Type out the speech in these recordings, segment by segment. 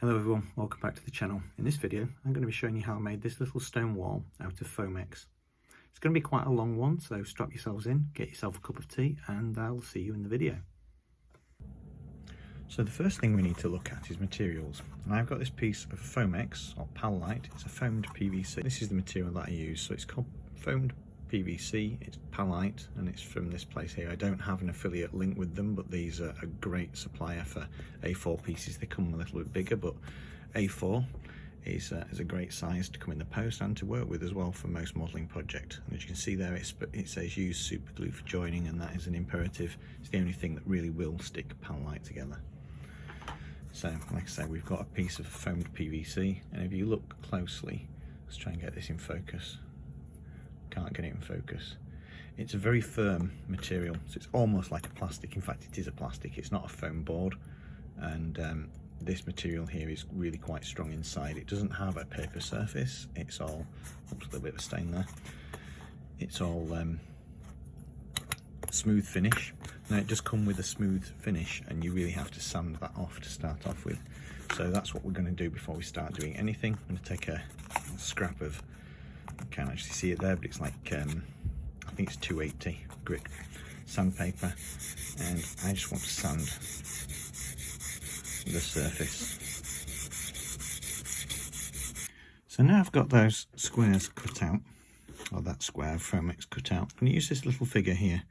Hello everyone, welcome back to the channel. In this video I'm going to be showing you how I made this little stone wall out of Foamex. It's going to be quite a long one, so strap yourselves in, get yourself a cup of tea, and I'll see you in the video. So the first thing we need to look at is materials. And I've got this piece of Foamex, or Palite. It's a foamed PVC. This is the material that I use, so it's called foamed PVC, it's Palite, and it's from this place here. I don't have an affiliate link with them, but these are a great supplier for A4 pieces. They come a little bit bigger, but A4 is a great size to come in the post and to work with as well for most modelling project. And as you can see there, it says use super glue for joining, and that is an imperative. It's the only thing that really will stick Palite together. So like I say, we've got a piece of foamed PVC, and if you look closely, let's try and get this in focus. Can't get it in focus. It's a very firm material, so it's almost like a plastic. In fact, it is a plastic, it's not a foam board. And this material here is really quite strong inside. It doesn't have a paper surface, it's all, oops, a little bit of stain there. It's all smooth finish. Now it does come with a smooth finish, and you really have to sand that off to start off with. So that's what we're going to do before we start doing anything. I'm going to take a scrap of, you can't actually see it there, but it's like I think it's 280 grit sandpaper, and I just want to sand the surface. So now I've got those squares cut out, or that square of Foamex cut out. I'm going to use this little figure here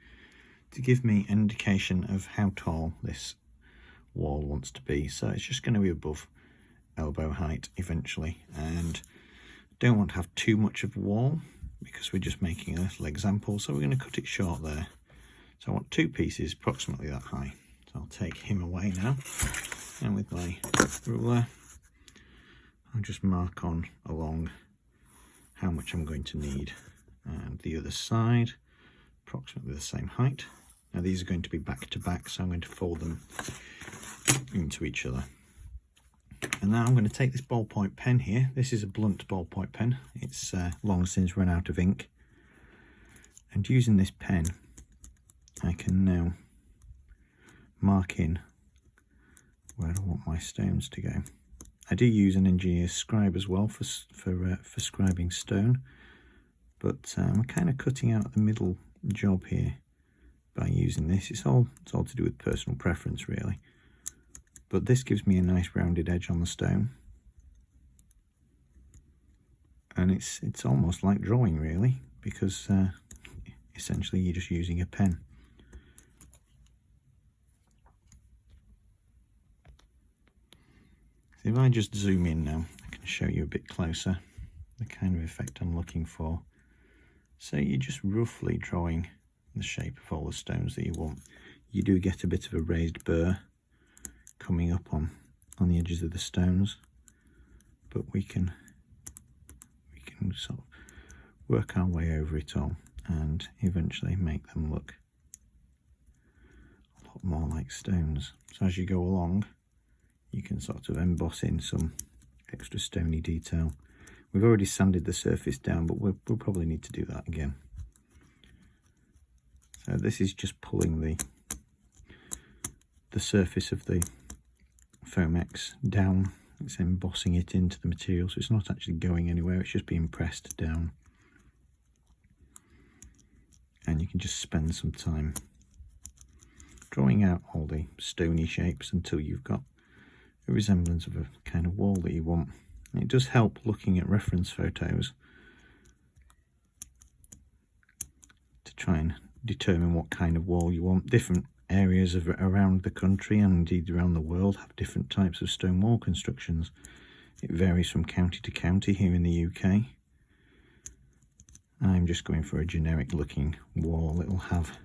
to give me an indication of how tall this wall wants to be. So it's just going to be above elbow height eventually, and don't want to have too much of a wall because we're just making a little example, so we're going to cut it short there. So I want two pieces approximately that high. So I'll take him away now, and with my ruler I'll just mark on along how much I'm going to need, and the other side approximately the same height. Now these are going to be back to back, so I'm going to fold them into each other. And now I'm going to take this ballpoint pen here. This is a blunt ballpoint pen. It's long since run out of ink. And using this pen, I can now mark in where I want my stones to go. I do use an engineer's scribe as well for scribing stone, but I'm kind of cutting out the middle job here by using this. It's all to do with personal preference really. But this gives me a nice rounded edge on the stone, and it's almost like drawing really, because essentially you're just using a pen. So if I just zoom in now, I can show you a bit closer the kind of effect I'm looking for. So you're just roughly drawing the shape of all the stones that you want. You do get a bit of a raised burr coming up on the edges of the stones, but we can sort of work our way over it all and eventually make them look a lot more like stones. So as you go along, you can sort of emboss in some extra stony detail. We've already sanded the surface down, but we'll probably need to do that again. So this is just pulling the surface of the Foamex down. It's embossing it into the material, so it's not actually going anywhere, it's just being pressed down. And you can just spend some time drawing out all the stony shapes until you've got a resemblance of a kind of wall that you want. And it does help looking at reference photos to try and determine what kind of wall you want. Different areas around the country and indeed around the world have different types of stone wall constructions. It varies from county to county here in the UK. I'm just going for a generic looking wall. It'll have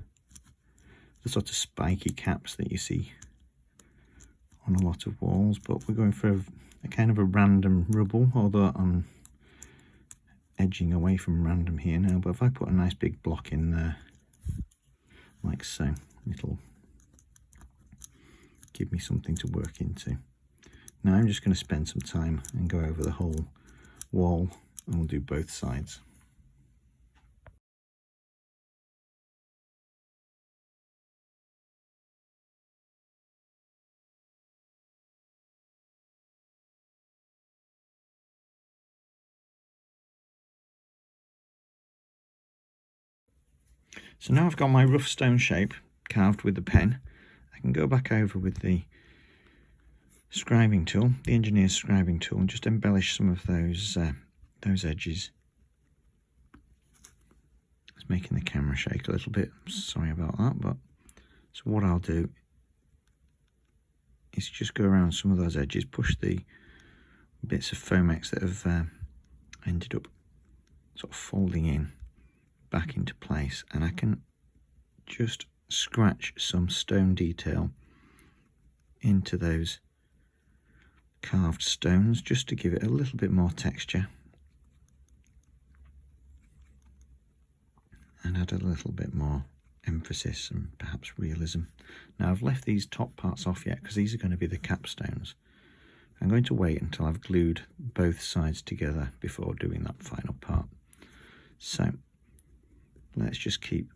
the sort of spiky caps that you see on a lot of walls, but we're going for a kind of a random rubble, although I'm edging away from random here now. But if I put a nice big block in there like so, it'll give me something to work into. Now I'm just going to spend some time and go over the whole wall, and we'll do both sides. So now I've got my rough stone shape carved with the pen. I can go back over with the scribing tool, the engineer's scribing tool, and just embellish some of those edges. It's making the camera shake a little bit. Sorry about that, but so what I'll do is just go around some of those edges, push the bits of Foamex that have ended up sort of folding in back into place, and I can just scratch some stone detail into those carved stones just to give it a little bit more texture and add a little bit more emphasis and perhaps realism. Now I've left these top parts off yet because these are going to be the capstones. I'm going to wait until I've glued both sides together before doing that final part. So let's just keep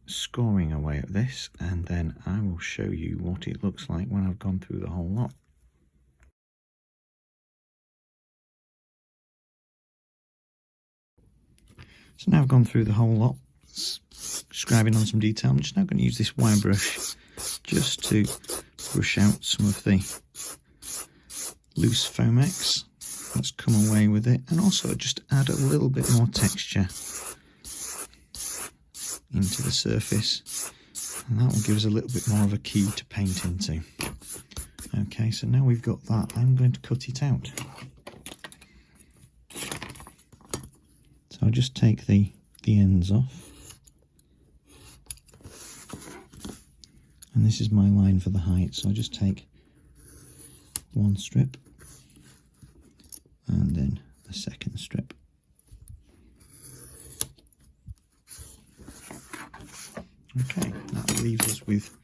scoring away at this, and then I will show you what it looks like when I've gone through the whole lot. So now I've gone through the whole lot, scribing on some detail. I'm just now going to use this wire brush just to brush out some of the loose Foamex that's come away with it, and also just add a little bit more texture into the surface, and that will give us a little bit more of a key to paint into. Okay, so now we've got that, I'm going to cut it out. So I'll just take the ends off, and this is my line for the height, so I'll just take one strip and then a second strip. Okay, that leaves us with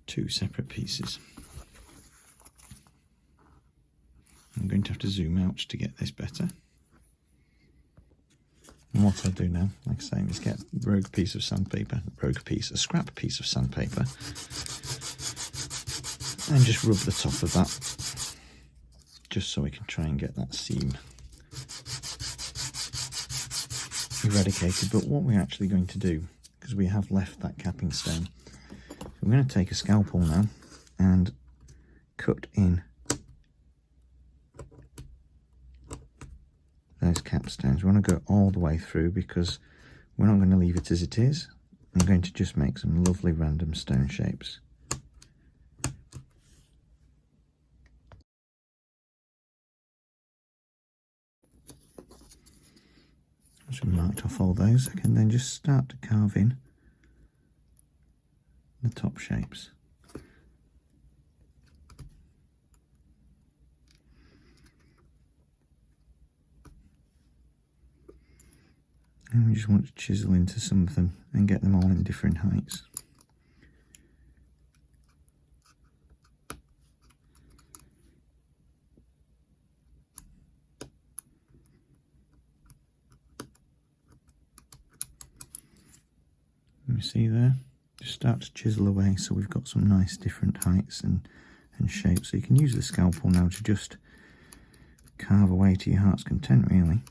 two separate pieces. I'm going to have to zoom out to get this better. And what I'll do now, like I say, is get a scrap piece of sandpaper, and just rub the top of that, just so we can try and get that seam eradicated. But what we're actually going to do, because we have left that capping stone, so we're going to take a scalpel now and cut in those capstones. We want to go all the way through because we're not going to leave it as it is. I'm going to just make some lovely random stone shapes. Once we've marked off all those, I can then just start to carve in the top shapes. And we just want to chisel into some of them and get them all in different heights. You see there? Just start to chisel away so we've got some nice different heights and shapes. So you can use the scalpel now to just carve away to your heart's content, really.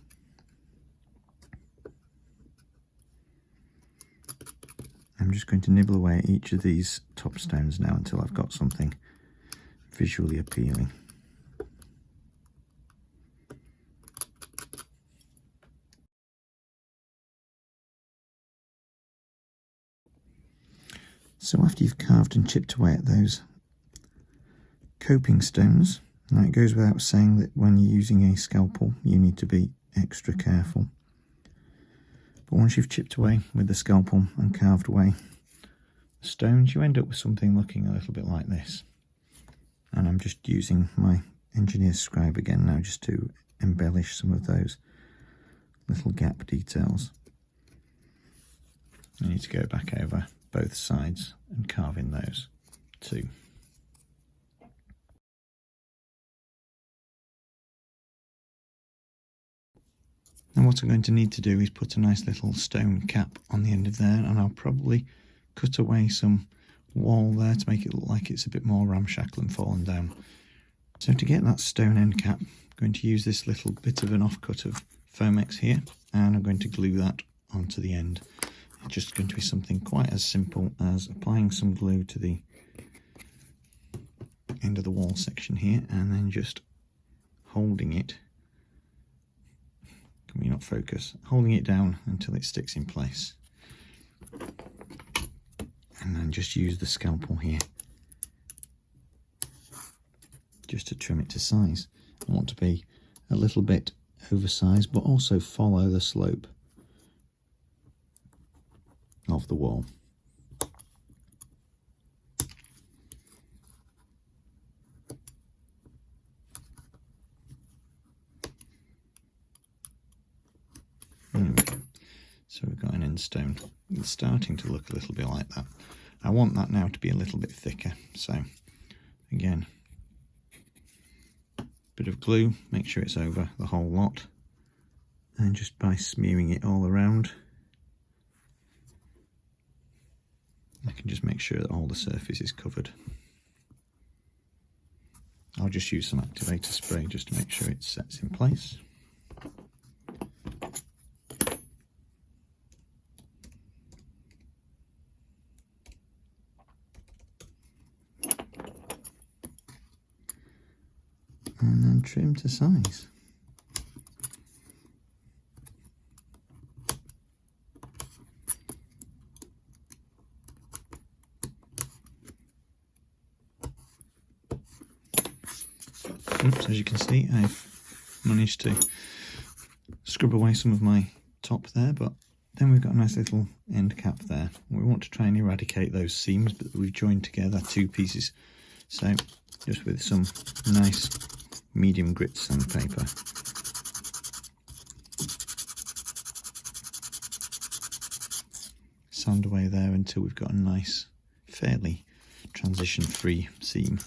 I'm just going to nibble away at each of these top stones now until I've got something visually appealing. So after you've carved and chipped away at those coping stones, now it goes without saying that when you're using a scalpel you need to be extra careful. But once you've chipped away with the scalpel and carved away the stones, you end up with something looking a little bit like this. And I'm just using my engineer's scribe again now just to embellish some of those little gap details. I need to go back over both sides and carve in those too. And what I'm going to need to do is put a nice little stone cap on the end of there, and I'll probably cut away some wall there to make it look like it's a bit more ramshackle and fallen down. So to get that stone end cap, I'm going to use this little bit of an offcut of Foamex here, and I'm going to glue that onto the end. just going to be something quite as simple as applying some glue to the end of the wall section here, and then just holding it. Can we not focus? Holding it down until it sticks in place. And then just use the scalpel here just to trim it to size. I want to be a little bit oversized, but also follow the slope of the wall. So we've got an end stone. It's starting to look a little bit like that. I want that now to be a little bit thicker. So again, bit of glue, make sure it's over the whole lot, and just by smearing it all around, I can just make sure that all the surface is covered. I'll just use some activator spray just to make sure it sets in place. And then trim to size. Oops, as you can see, I've managed to scrub away some of my top there, but then we've got a nice little end cap there. We want to try and eradicate those seams, but we've joined together two pieces. So just with some nice medium grit sandpaper, sand away there until we've got a nice, fairly transition-free seam.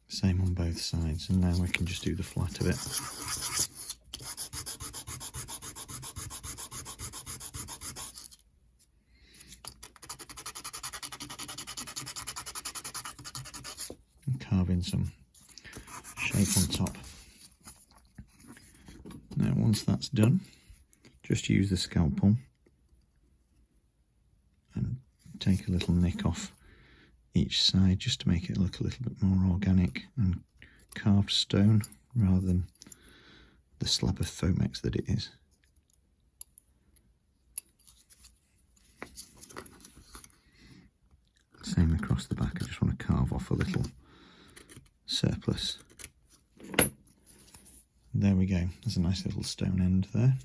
Same on both sides, and now we can just do the flat of it. And carve in some shape on top. Now once that's done, just use the scalpel and take a little nick off each side just to make it look a little bit more organic and carved stone rather than the slab of Foamex that it is. Same across the back, I just want to carve off a little surplus. There we go, there's a nice little stone end there.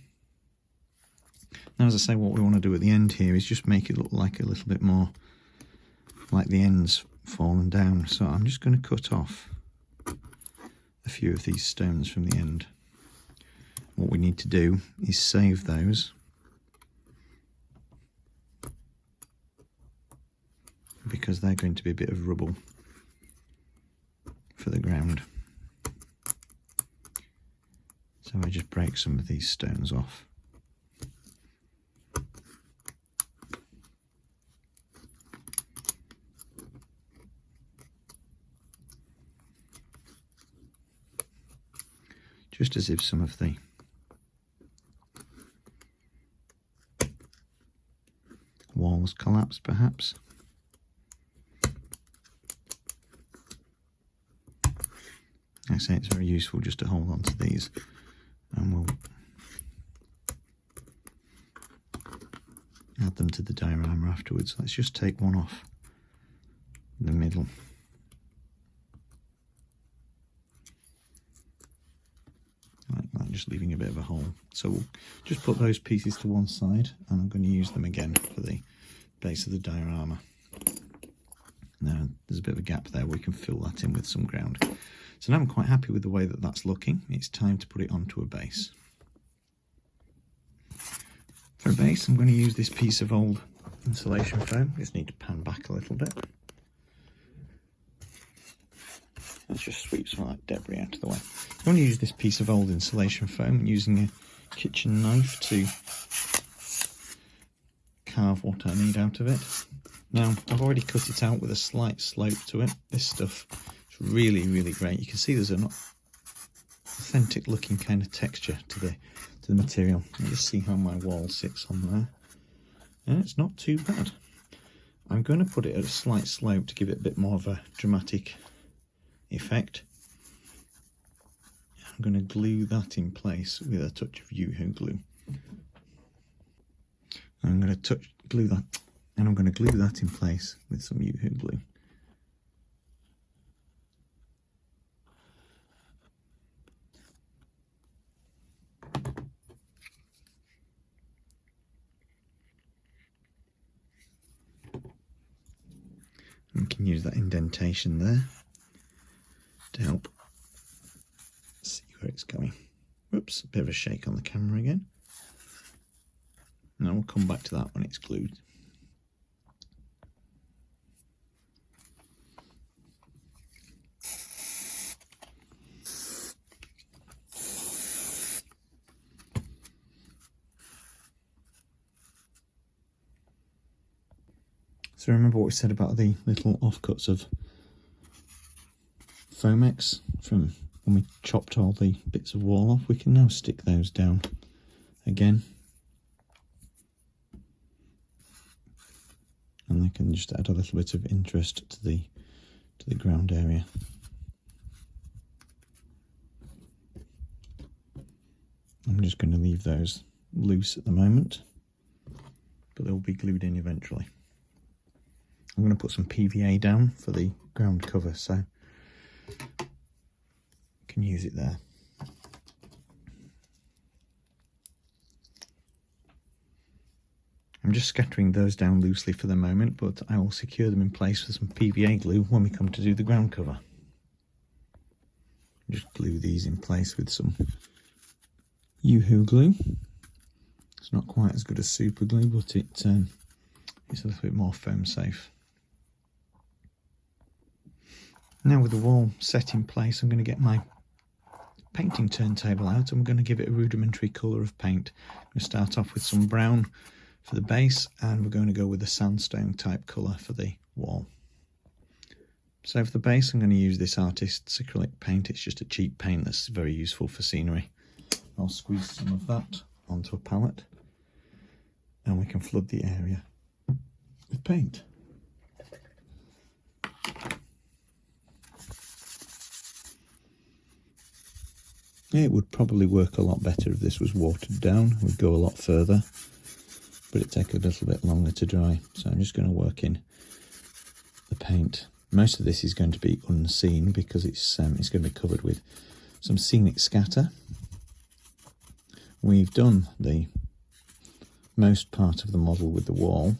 Now, as I say, what we want to do at the end here is just make it look like a little bit more like the ends fallen down. So I'm just going to cut off a few of these stones from the end. What we need to do is save those because they're going to be a bit of rubble for the ground. So I just break some of these stones off. Just as if some of the walls collapse, perhaps. I say it's very useful just to hold on to these, and we'll add them to the diorama afterwards. Let's just take one off the middle. Like that, just leaving a bit of a hole. So we'll just put those pieces to one side, and I'm going to use them again for the base of the diorama. Now there's a bit of a gap there, we can fill that in with some ground. So now I'm quite happy with the way that that's looking. It's time to put it onto a base. For a base, I'm going to use this piece of old insulation foam. Just need to pan back a little bit. Let's just sweep some of that debris out of the way. I'm going to use this piece of old insulation foam using a kitchen knife to carve what I need out of it. Now, I've already cut it out with a slight slope to it. This stuff is really, really great. You can see there's an authentic looking kind of texture to the material. You just see how my wall sits on there, and it's not too bad. I'm going to put it at a slight slope to give it a bit more of a dramatic effect. I'm going to glue that in place with a touch of Yoo-hoo glue. I'm going to glue that, and I'm going to glue that in place with some Yoo-hoo glue. We can use that indentation there to help see where it's going. Whoops, a bit of a shake on the camera again. Now we'll come back to that when it's glued. So remember what we said about the little offcuts of Foamex from when we chopped all the bits of wall off? We can now stick those down again, and they can just add a little bit of interest to the ground area. I'm just going to leave those loose at the moment, but they'll be glued in eventually. I'm going to put some PVA down for the ground cover, so I can use it there. I'm just scattering those down loosely for the moment, but I will secure them in place with some PVA glue when we come to do the ground cover. Just glue these in place with some Yoo-hoo glue. It's not quite as good as super glue, but it's a little bit more foam safe. Now with the wall set in place, I'm going to get my painting turntable out and we're going to give it a rudimentary colour of paint. I'm going to start off with some brown for the base, and we're going to go with a sandstone type colour for the wall. So for the base, I'm going to use this artist's acrylic paint. It's just a cheap paint that's very useful for scenery. I'll squeeze some of that onto a palette and we can flood the area with paint. Yeah, it would probably work a lot better if this was watered down. It would go a lot further, but it'd take a little bit longer to dry. So I'm just going to work in the paint. Most of this is going to be unseen because it's going to be covered with some scenic scatter. We've done the most part of the model with the wall,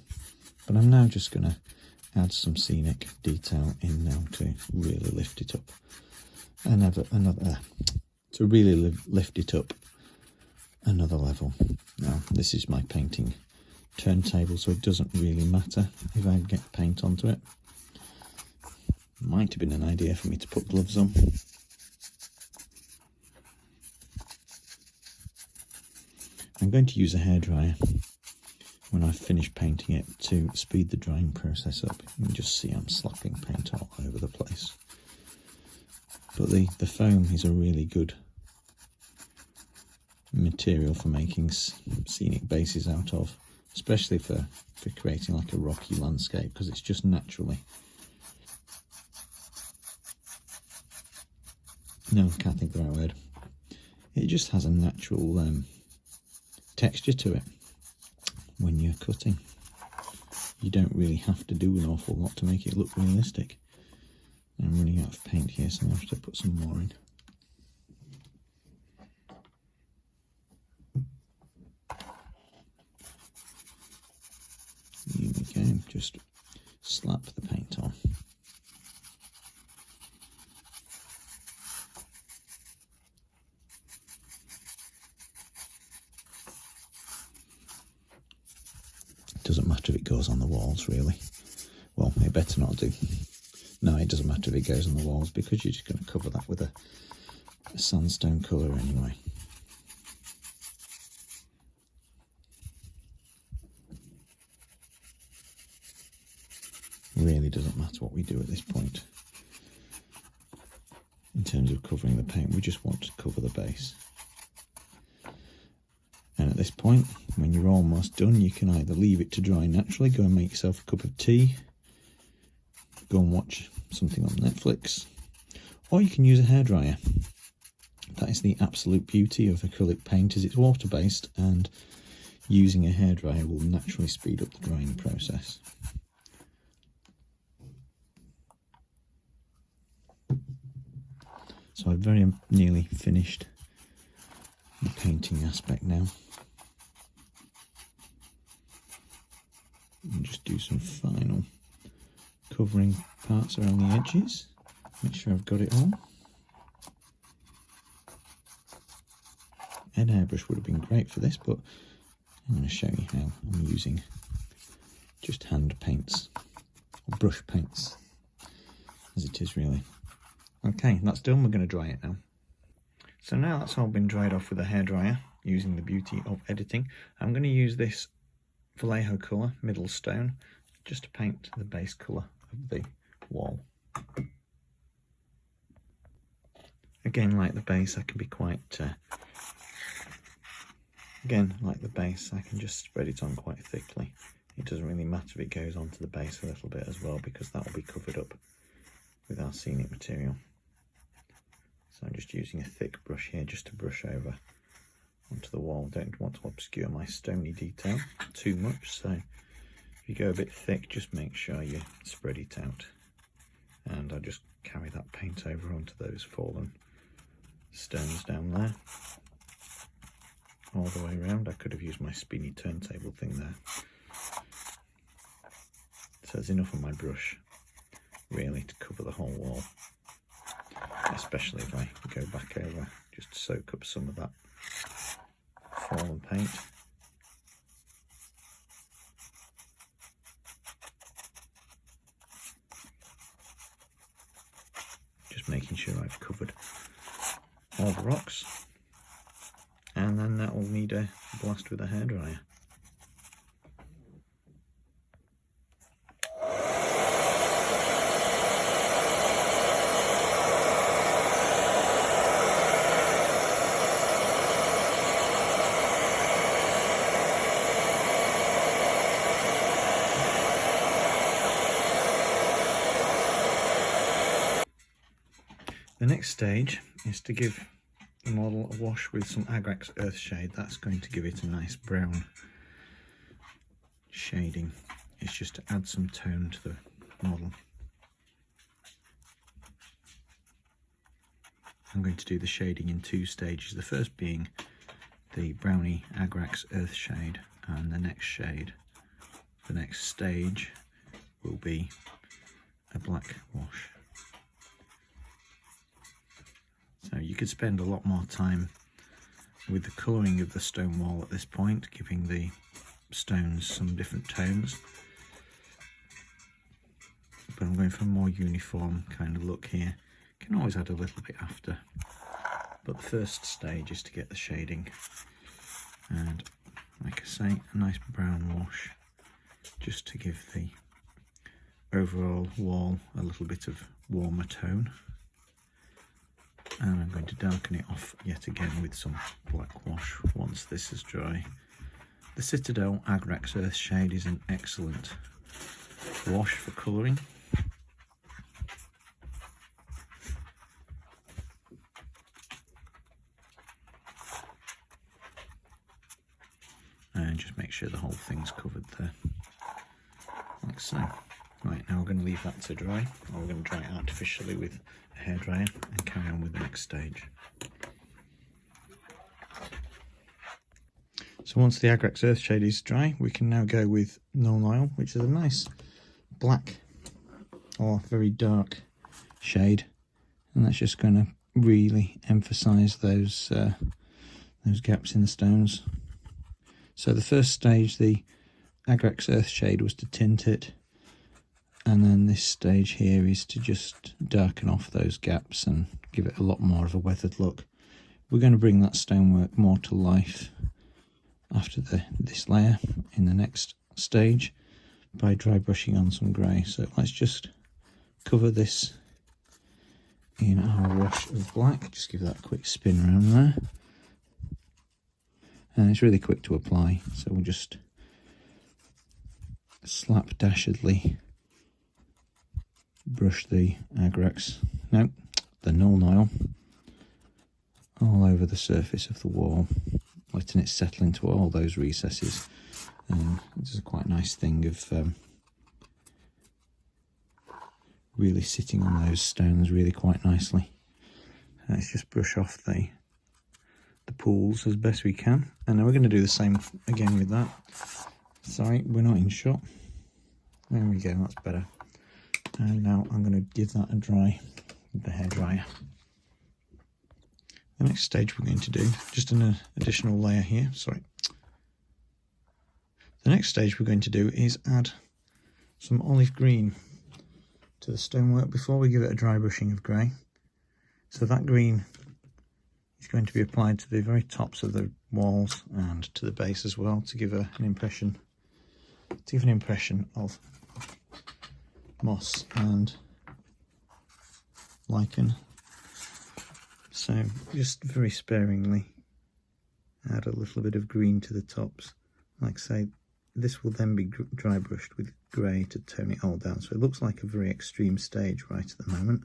but I'm now just going to add some scenic detail in now to really lift it up. To really lift it up another level. Now, this is my painting turntable, so it doesn't really matter if I get paint onto it. Might have been an idea for me to put gloves on. I'm going to use a hairdryer when I've finished painting it to speed the drying process up. You can just see I'm slapping paint all over the place. But the foam is a really good material for making scenic bases out of, especially for creating like a rocky landscape, because it's just naturally... No, I can't think of the right word. It just has a natural texture to it when you're cutting. You don't really have to do an awful lot to make it look realistic. I'm running out of paint here, so I'm going to have to put some more in. Here we go, just slap the paint on. It doesn't matter if it goes on the walls, really. Well, it better not do. No, it doesn't matter if it goes on the walls because you're just going to cover that with a sandstone colour anyway. Really doesn't matter what we do at this point. terms of covering the paint. We just want to cover the base. And at this point, when you're almost done, you can either leave it to dry naturally, go and make yourself a cup of tea, go and watch something on Netflix, or you can use a hairdryer. That is the absolute beauty of acrylic paint, is it's water-based, and using a hairdryer will naturally speed up the drying process. So I've very nearly finished the painting aspect now. And just do some final covering parts around the edges. Make sure I've got it all. An airbrush would have been great for this, but I'm going to show you how I'm using just hand paints, or brush paints, as it is really. Okay, that's done. We're going to dry it now. So now that's all been dried off with a hairdryer, using the beauty of editing, I'm going to use this Vallejo colour, middle stone, just to paint the base colour of the wall. Again, like the base, I can be quite... Again, like the base, I can just spread it on quite thickly. It doesn't really matter if it goes onto the base a little bit as well, because that will be covered up with our scenic material. So I'm just using a thick brush here just to brush over onto the wall. Don't want to obscure my stony detail too much, so if you go a bit thick, just make sure you spread it out. And I just carry that paint over onto those fallen stones down there. All the way around. I could have used my spinny turntable thing there. So there's enough on my brush really to cover the whole wall, especially if I go back over just to soak up some of that fallen paint. Just making sure I've covered all the rocks. And then that will need a blast with a hairdryer. The next stage is to give the model a wash with some Agrax Earthshade. That's going to give it a nice brown shading. It's just to add some tone to the model. I'm going to do the shading in two stages. The first being the browny Agrax Earthshade, and the next shade, the next stage, will be a black wash. So you could spend a lot more time with the colouring of the stone wall at this point, giving the stones some different tones. But I'm going for a more uniform kind of look here. You can always add a little bit after. But the first stage is to get the shading. And like I say, a nice brown wash, just to give the overall wall a little bit of warmer tone. And I'm going to darken it off yet again with some black wash once this is dry. The Citadel Agrax Earthshade is an excellent wash for colouring. And just make sure the whole thing's covered there, like so. Right, now we're going to leave that to dry, or we're going to dry it artificially with a hairdryer and carry on with the next stage. So once the Agrax Earthshade is dry, we can now go with Nuln Oil, which is a nice black or very dark shade, and that's just going to really emphasise those gaps in the stones. So the first stage, the Agrax Earthshade, was to tint it. And then this stage here is to just darken off those gaps and give it a lot more of a weathered look. We're going to bring that stonework more to life after this layer in the next stage by dry brushing on some grey. So let's just cover this in our wash of black. Just give that a quick spin around there. And it's really quick to apply, so we'll just slapdashedly brush the null oil all over the surface of the wall, letting it settle into all those recesses. This is a quite nice thing of really sitting on those stones really quite nicely. Let's just brush off the pools as best we can, and then we're going to do the same again with that. Sorry, we're not in shot. There we go, that's better. And now I'm going to give that a dry with the hairdryer. The next stage we're going to do, just an additional layer here, sorry. The next stage we're going to do is add some olive green to the stonework before we give it a dry brushing of grey. So that green is going to be applied to the very tops of the walls and to the base as well, to give an impression of moss and lichen. So just very sparingly add a little bit of green to the tops. Like I say, this will then be dry brushed with grey to tone it all down, so it looks like a very extreme stage right at the moment.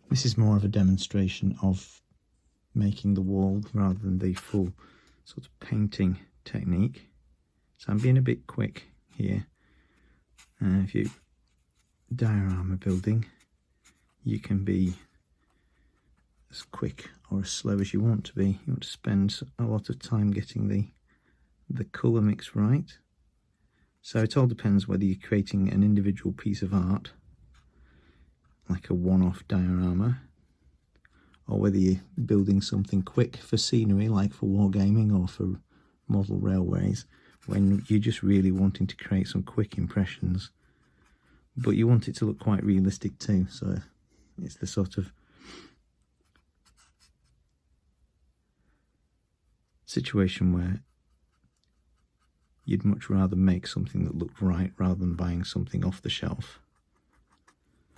This is more of a demonstration of making the wall rather than the full sort of painting technique. So I'm being a bit quick here. If you diorama building, you can be as quick or as slow as you want to be. You want to spend a lot of time getting the colour mix right. So it all depends whether you're creating an individual piece of art, like a one-off diorama, or whether you're building something quick for scenery, like for wargaming or for model railways, when you're just really wanting to create some quick impressions, but you want it to look quite realistic too. So it's the sort of situation where you'd much rather make something that looked right rather than buying something off the shelf.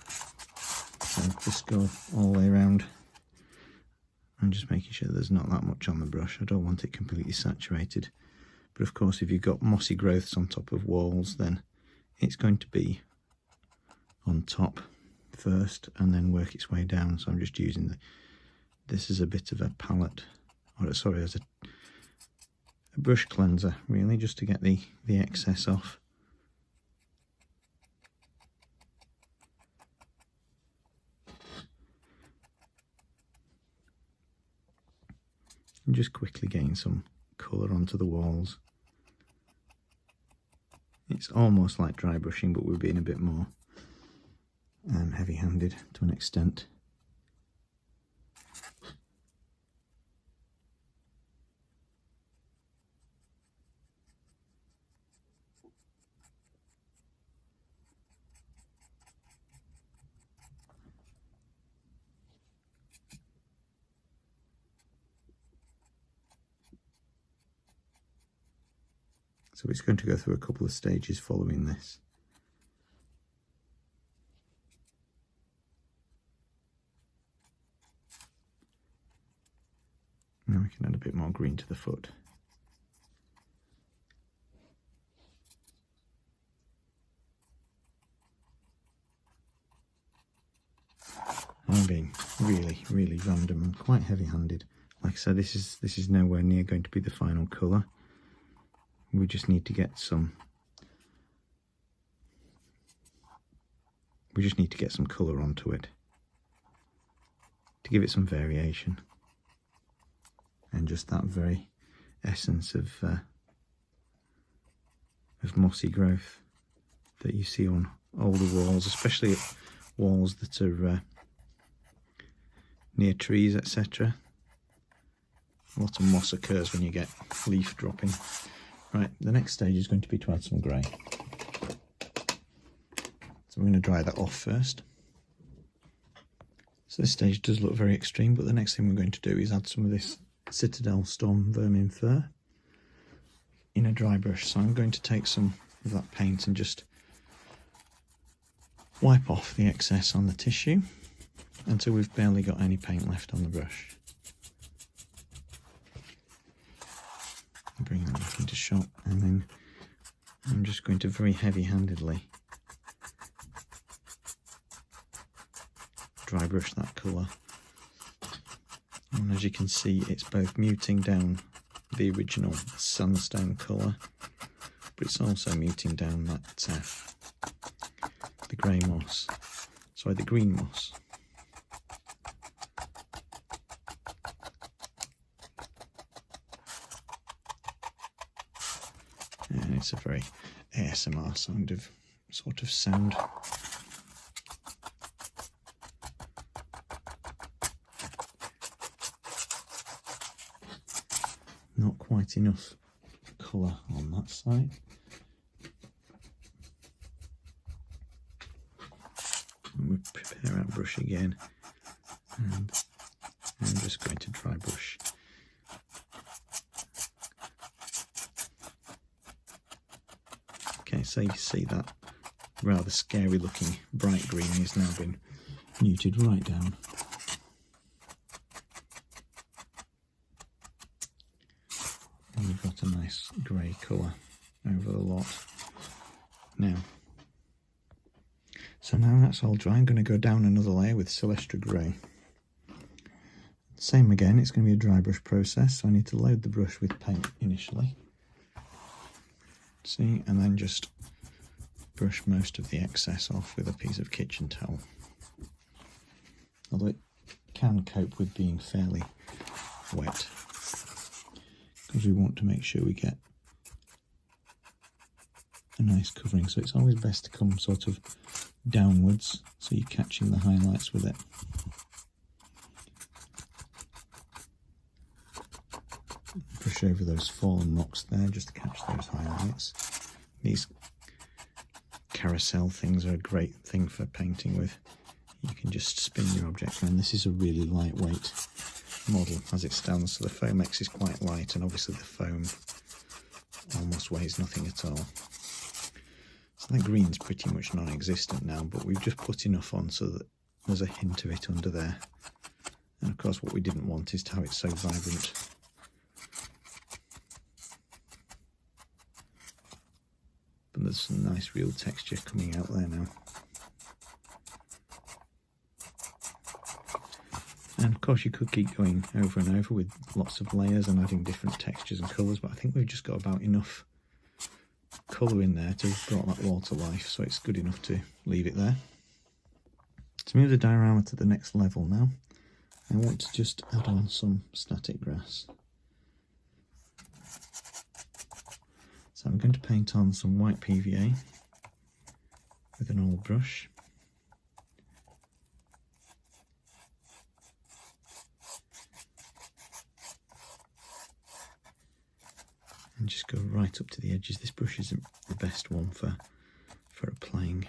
So just go all the way around and just making sure there's not that much on the brush. I don't want it completely saturated, but of course if you've got mossy growths on top of walls, then it's going to be on top first and then work its way down. So I'm just using this as a bit of a palette, or sorry, as a brush cleanser really, just to get the excess off. And just quickly getting some colour onto the walls. It's almost like dry brushing, but we're being a bit more heavy-handed to an extent. So it's going to go through a couple of stages following this. Now we can add a bit more green to the foot. I'm being really random and quite heavy-handed. Like I said, this is nowhere near going to be the final colour. We just need to get some colour onto it to give it some variation, and just that very essence of mossy growth that you see on older walls, especially walls that are near trees, etc. A lot of moss occurs when you get leaf dropping. Right, the next stage is going to be to add some grey. So we're going to dry that off first. So this stage does look very extreme, but the next thing we're going to do is add some of this Citadel Storm Vermin Fur in a dry brush. So I'm going to take some of that paint and just wipe off the excess on the tissue until we've barely got any paint left on the brush. Bring that back into shot, and then I'm just going to very heavy-handedly dry brush that colour. And as you can see, it's both muting down the original sandstone colour, but it's also muting down that the grey moss, sorry, the green moss. And it's a very ASMR sort of sound. Not quite enough colour on that side. And we prepare our brush again, and I'm just going to dry brush. Okay, so you see that rather scary looking bright green has now been muted right down. And we've got a nice grey colour over the lot now. So now that's all dry, I'm going to go down another layer with Celestra Grey. Same again, it's going to be a dry brush process, so I need to load the brush with paint initially. See, and then just brush most of the excess off with a piece of kitchen towel. Although it can cope with being fairly wet, because we want to make sure we get a nice covering. So it's always best to come sort of downwards, so you're catching the highlights with it. Brush over those fallen rocks there just to catch those highlights. These carousel things are a great thing for painting with. You can just spin your object around. This is a really lightweight model as it stands, so the Foamex is quite light, and obviously the foam almost weighs nothing at all. So that green's pretty much non-existent now, but we've just put enough on so that there's a hint of it under there. And of course what we didn't want is to have it so vibrant. But there's some nice real texture coming out there now. And of course you could keep going over and over with lots of layers and adding different textures and colours, but I think we've just got about enough colour in there to brought that wall to life, so it's good enough to leave it there. To move the diorama to the next level now, I want to just add on some static grass. So I'm going to paint on some white PVA with an old brush. And just go right up to the edges. This brush isn't the best one for applying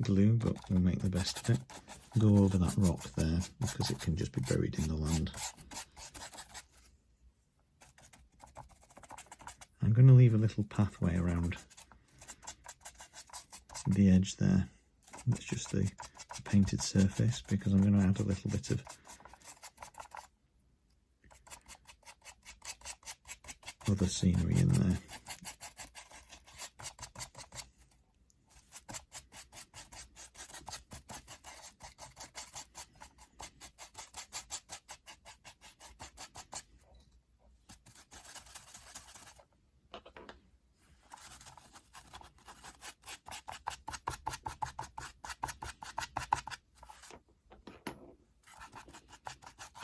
glue, but we'll make the best of it. Go over that rock there because it can just be buried in the land. I'm going to leave a little pathway around the edge there. That's just the painted surface, because I'm going to add a little bit of other scenery in there.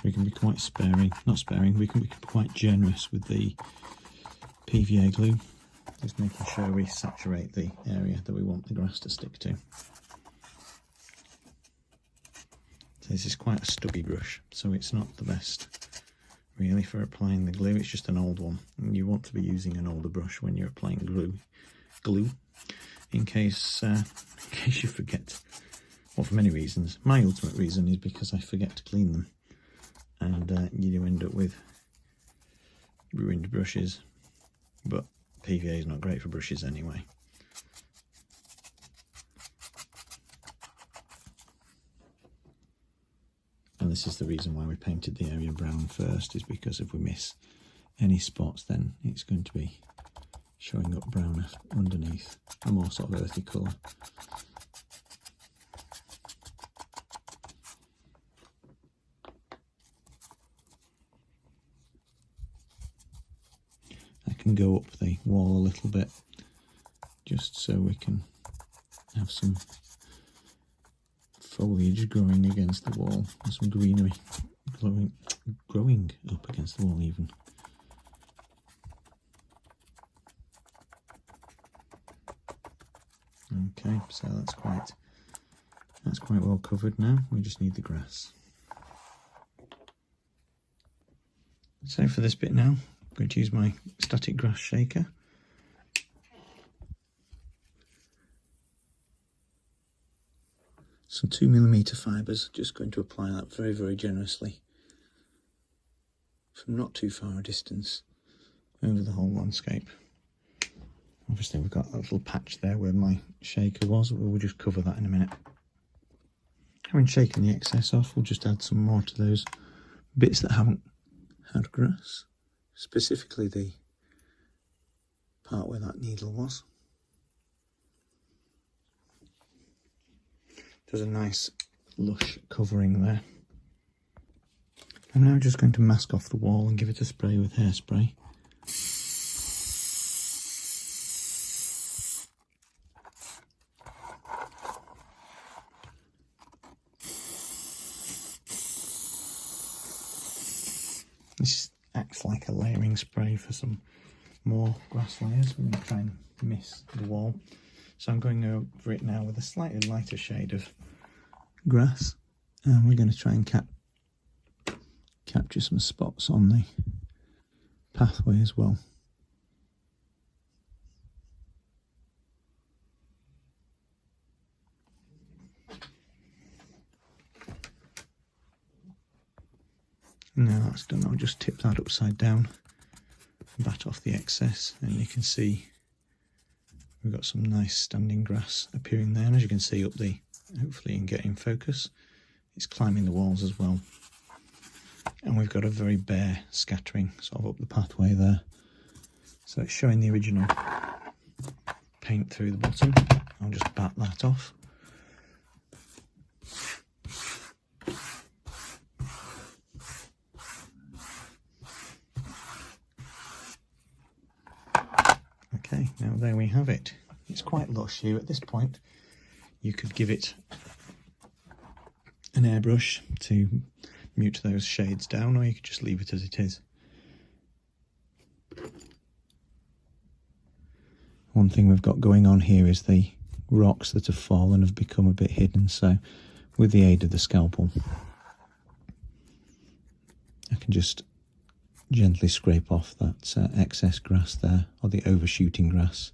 We can be quite we can be quite generous with the PVA glue, just making sure we saturate the area that we want the grass to stick to. So this is quite a stubby brush, so it's not the best really for applying the glue. It's just an old one, and you want to be using an older brush when you're applying glue in case you forget. Well, for many reasons. My ultimate reason is because I forget to clean them, and you do end up with ruined brushes, but PVA is not great for brushes anyway. And this is the reason why we painted the area brown first, is because if we miss any spots, then it's going to be showing up brown underneath, a more sort of earthy colour. I can go up the wall a little bit just so we can have some foliage growing against the wall, and some greenery growing up against the wall even. Okay, so that's quite well covered now. We just need the grass. So for this bit now, I'm going to use my static grass shaker. Some 2mm fibres, just going to apply that very, very generously from not too far a distance over the whole landscape. Obviously we've got a little patch there where my shaker was, but we'll just cover that in a minute. Having shaken the excess off, we'll just add some more to those bits that haven't had grass, specifically the part where that needle was. There's a nice lush covering there. I'm now just going to mask off the wall and give it a spray with hairspray. This acts like a layering spray for some more grass layers. We're going to try and miss the wall. So I'm going over it now with a slightly lighter shade of grass, and we're going to try and capture some spots on the pathway as well. Now that's done, I'll just tip that upside down, bat off the excess, and you can see we've got some nice standing grass appearing there. And as you can see up the, hopefully you can get in focus, it's climbing the walls as well. And we've got a very bare scattering sort of up the pathway there. So it's showing the original paint through the bottom. I'll just bat that off. Okay, now there we have it. It's quite lush here at this point. You could give it an airbrush to mute those shades down, or you could just leave it as it is. One thing we've got going on here is the rocks that have fallen have become a bit hidden, so with the aid of the scalpel I can just gently scrape off that excess grass there, or the overshooting grass,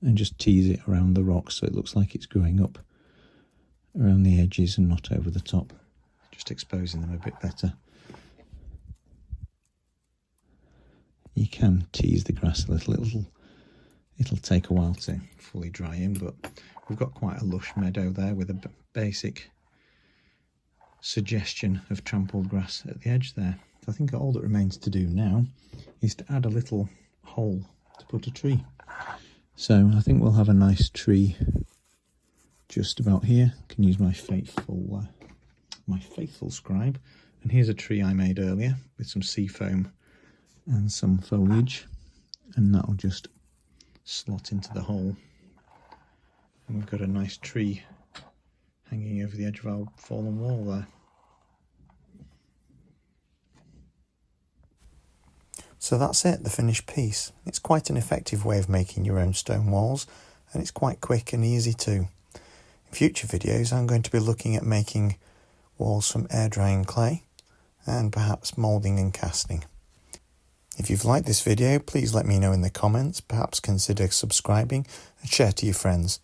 and just tease it around the rocks so it looks like it's growing up around the edges and not over the top, just exposing them a bit better. You can tease the grass a little, it'll take a while to fully dry in, but we've got quite a lush meadow there with a basic suggestion of trampled grass at the edge there. So I think all that remains to do now is to add a little hole to put a tree. So I think we'll have a nice tree just about here. I can use my faithful scribe, and here's a tree I made earlier with some sea foam and some foliage, and that'll just slot into the hole, and we've got a nice tree hanging over the edge of our fallen wall there. So that's it, the finished piece. It's quite an effective way of making your own stone walls, and it's quite quick and easy too. In future videos I'm going to be looking at making walls from air drying clay and perhaps moulding and casting. If you've liked this video, please let me know in the comments, perhaps consider subscribing and share to your friends.